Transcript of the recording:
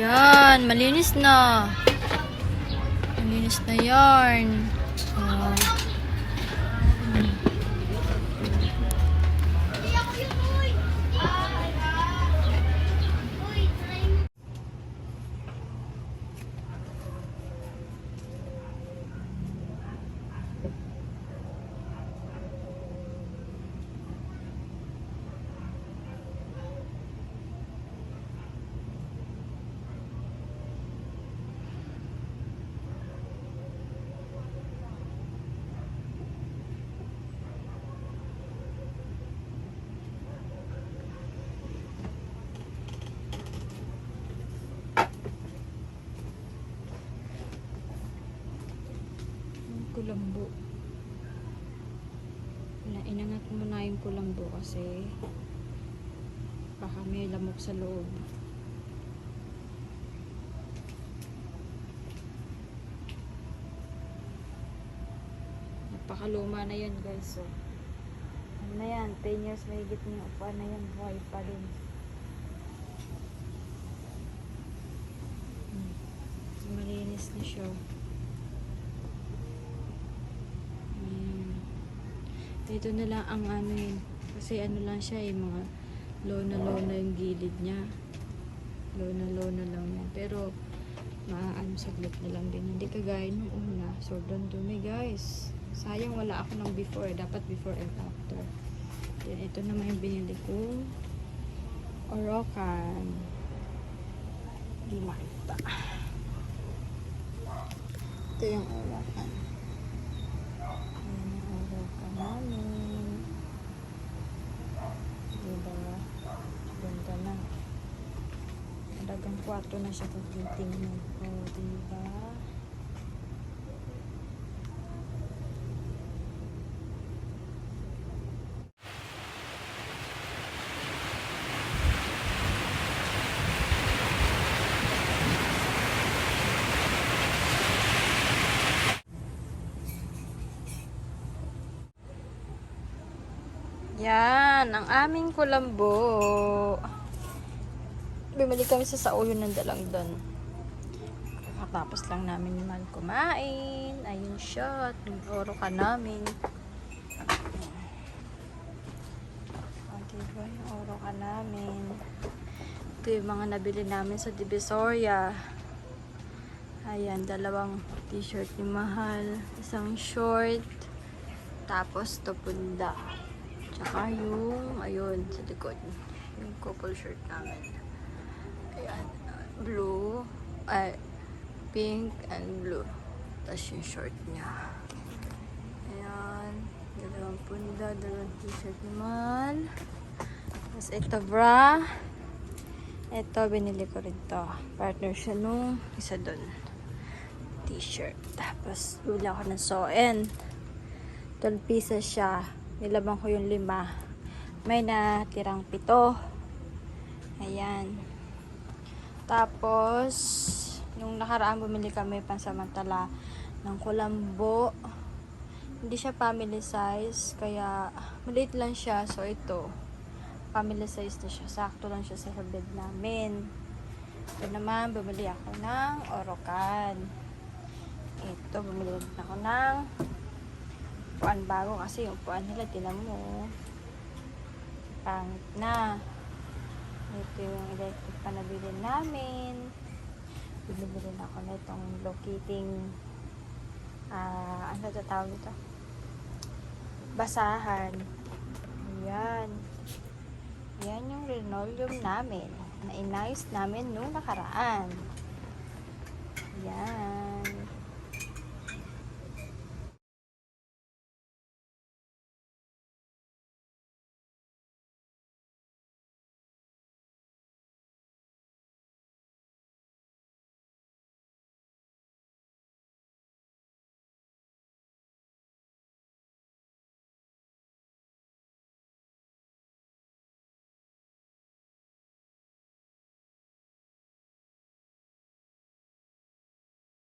Yan, malinis na. Malinis na yarn. Oh. Kulambo. Inangat mo na yung kulambo kasi baka may lamok sa loob. Napakaluma na yan guys. So, ano na yan? 10 years may higit niya. Upuan na yan. Buhay pa din. Malinis na siya. Dito na lang ang ano yun. Kasi ano lang siya mga low na yung gilid niya. Low na lang yan. Pero maaano saglit na lang din. Hindi kagaya nung una. Sobrang dumi guys. Sayang wala ako ng before. Dapat before and after. Then ito naman yung binili ko. Orocan. Hindi makita. Ito yung Orocan. Ganda na. Halagang 4 na siya pagdating mo. O, diba? Yan, ang aming kulambo. Bumili kami sa Sauyo ng Dalangdon. Kakatapos lang namin naman kumain. Ayun siya, nag-oro ka namin. Diba, yung oro ka namin. Ito yung mga nabili namin sa Divisoria. Ayan, 2 t-shirt ni Mahal. Isang short. Tapos to punda. Tsaka yung, ayun, sa likod. Yung couple shirt namin. Ayan, blue, pink and blue. Tapos yung short niya. Ayan, 2 punda, 2 t-shirt naman. Tapos ito bra. Ito, binili ko rin to. Partner siya nung isa dun. T-shirt. Tapos, bili ako ng Soen. 12 pieces siya. Nilabang ko yung 5. May natirang 7. Ayan. Tapos, nung nakaraan bumili kami pansamantala ng kulambo. Hindi siya family size. Kaya, maliit lang siya. So, ito. Family size na siya. Sakto lang siya sa bed namin. Ito naman, bumili ako ng Orocan. Ito, bumili ako ng upuan bago kasi yung upuan nila, tinan mo, pangit na. Ito yung electric pa nabili namin. Bumili rin ako na itong locating ano ito tawag ito? Basahan. Ayan. Yan yung linoleum namin na inayos namin nung nakaraan. Yan.